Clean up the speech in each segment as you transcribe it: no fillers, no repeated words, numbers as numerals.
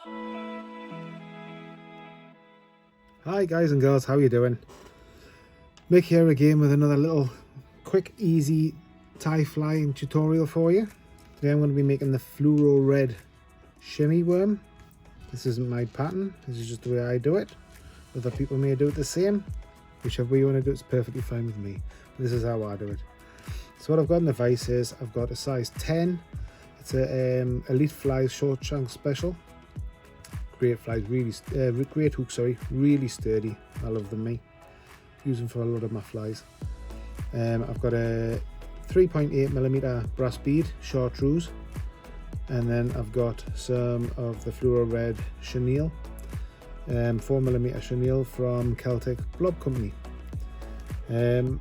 Hi guys and girls, how you doing? Mick here again with another little quick easy tie flying tutorial for you. Today I'm going to be making the fluoro red shimmy worm. This isn't my pattern, this is just the way I do it. Other people may do it the same. Whichever way you want to do it's perfectly fine with me. But this is how I do it. So what I've got in the vise is I've got a size 10. It's a Elite Flies short chunk special. Great flies, great hook, sorry, really sturdy. I love them, me. Use them for a lot of my flies. I've got a 3.8mm brass bead chartreuse, and then I've got some of the fluoro red chenille, 4mm chenille from Celtic Blob Company. The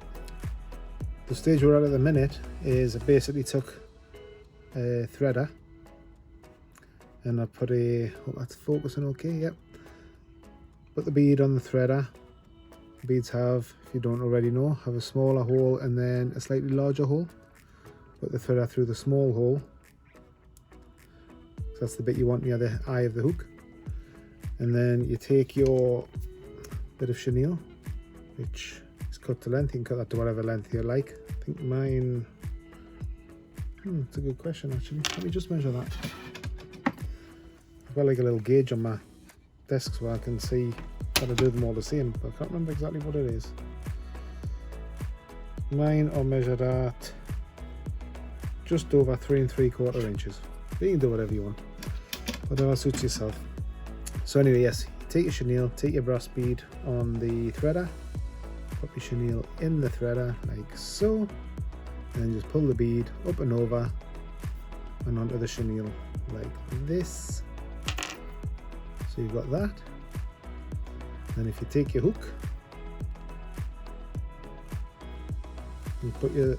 stage we're at the minute is I basically took a threader and I put hope that's focusing okay, yep. Put the bead on the threader. The beads have, if you don't already know, have a smaller hole and then a slightly larger hole. Put the threader through the small hole. So that's the bit you want near the eye of the hook. And then you take your bit of chenille, which is cut to length. You can cut that to whatever length you like. I think mine, it's a good question actually. Let me just measure that. I've got like a little gauge on my desk so I can see how to do them all the same, but I can't remember exactly what it is. Mine are measured at just over 3 3/4 inches. You can do whatever you want, whatever suits yourself. So anyway, yes, take your chenille, take your brass bead on the threader, put your chenille in the threader like so, and then just pull the bead up and over and onto the chenille like this. So you've got that. Then if you take your hook, you put the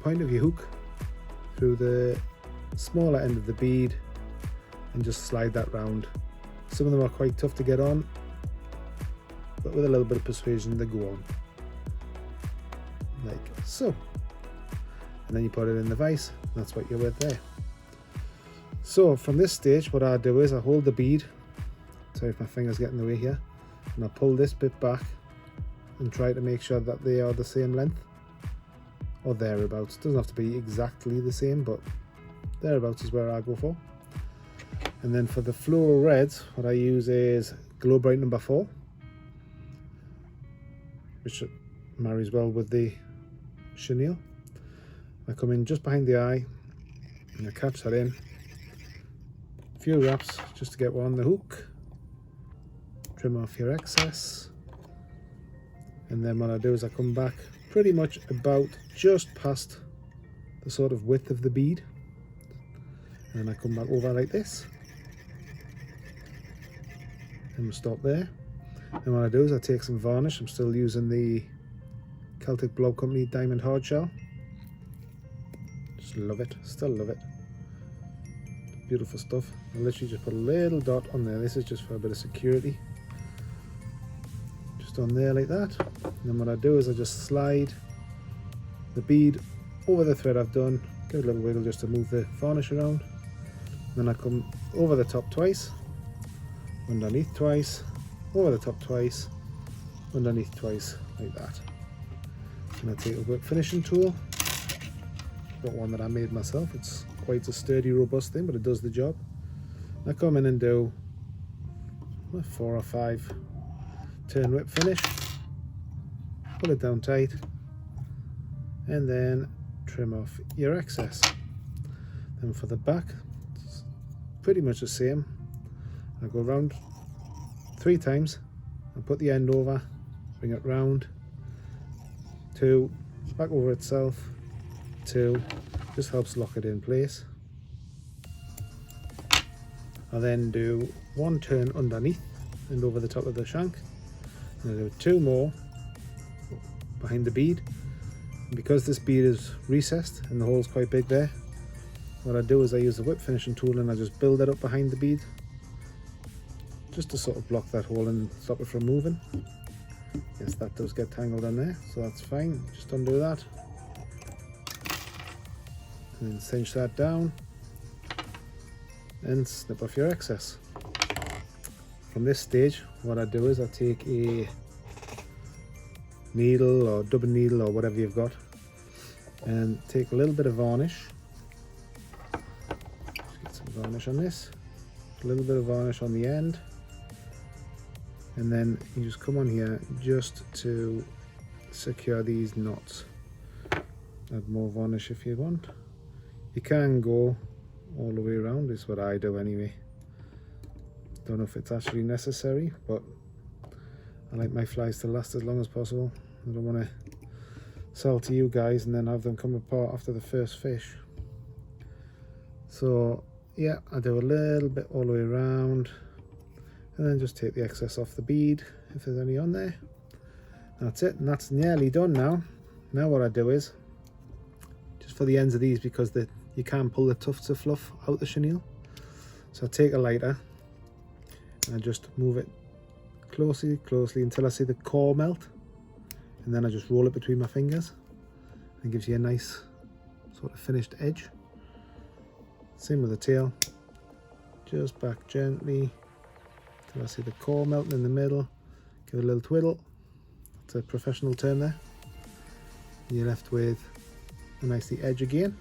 point of your hook through the smaller end of the bead and just slide that round. Some of them are quite tough to get on, but with a little bit of persuasion they go on. Like so. And then you put it in the vise, and that's what you're with there. So from this stage what I do is I hold the bead. Sorry if my fingers get in the way here, and I pull this bit back and try to make sure that they are the same length or thereabouts. It doesn't have to be exactly the same, but thereabouts is where I go for. And then for the fluoro reds, what I use is Glow Bright number 4, which marries well with the chenille. I come in just behind the eye and I catch that in. A few wraps just to get one on the hook. Trim off your excess, and then what I do is I come back pretty much about just past the sort of width of the bead, and I come back over like this and we'll stop there. And what I do is I take some varnish. I'm still using the Celtic Blob Company Diamond Hard Shell. Just love it, still love it. Beautiful stuff. I literally just put a little dot on there. This is just for a bit of security. On there like that, and then what I do is I just slide the bead over the thread I've done, give it a little wiggle just to move the varnish around, and then I come over the top twice, underneath twice, over the top twice, underneath twice, like that. And I take a whip finishing tool. I've got one that I made myself. It's quite a sturdy, robust thing, but it does the job. I come in and do 4 or 5 turn whip finish, pull it down tight, and then trim off your excess. Then for the back, it's pretty much the same. I go round 3 times and put the end over, bring it round, 2, back over itself, 2, just helps lock it in place. I then do 1 turn underneath and over the top of the shank. And I do 2 more behind the bead. And because this bead is recessed and the hole's quite big there, what I do is I use the whip finishing tool and I just build it up behind the bead just to sort of block that hole and stop it from moving. Yes, that does get tangled in there, so that's fine. Just undo that and then cinch that down and snip off your excess. from this stage, what I do is I take a needle or double needle or whatever you've got, and take a little bit of varnish. Just get some varnish on this, a little bit of varnish on the end, and then you just come on here just to secure these knots. Add more varnish if you want. You can go all the way around, is what I do anyway. Don't know if it's actually necessary, but I like my flies to last as long as possible. I don't want to sell to you guys and then have them come apart after the first fish. So yeah, I do a little bit all the way around, and then just take the excess off the bead if there's any on there. That's it, and that's nearly done now. Now what I do is, just for the ends of these, because you can pull the tufts of fluff out the chenille, so I take a lighter and I just move it closely until I see the core melt, and then I just roll it between my fingers, and it gives you a nice sort of finished edge. Same with the tail, just back gently till I see the core melting in the middle, give it a little twiddle. It's a professional term there. And you're left with a nicely edge again,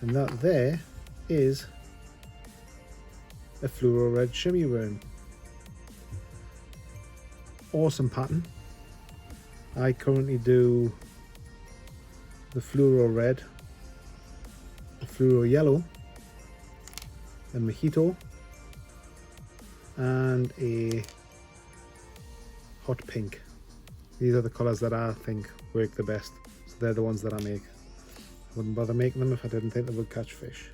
and that there is a fluoro red shimmy worm. Awesome pattern. I currently do the fluoro red, the fluoro yellow, a mojito, and a hot pink. These are the colours that I think work the best, so they're the ones that I make. I wouldn't bother making them if I didn't think they would catch fish.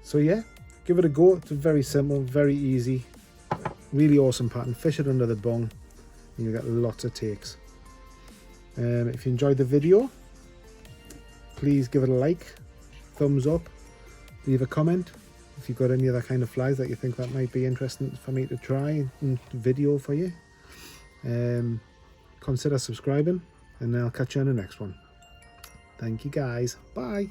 So yeah, give it a go. It's very simple, very easy, really awesome pattern. Fish it under the bung and you get lots of takes. If you enjoyed the video, please give it a like, thumbs up, leave a comment. If you've got any other kind of flies that you think that might be interesting for me to try and video for you, consider subscribing, and I'll catch you on the next one. Thank you guys. Bye.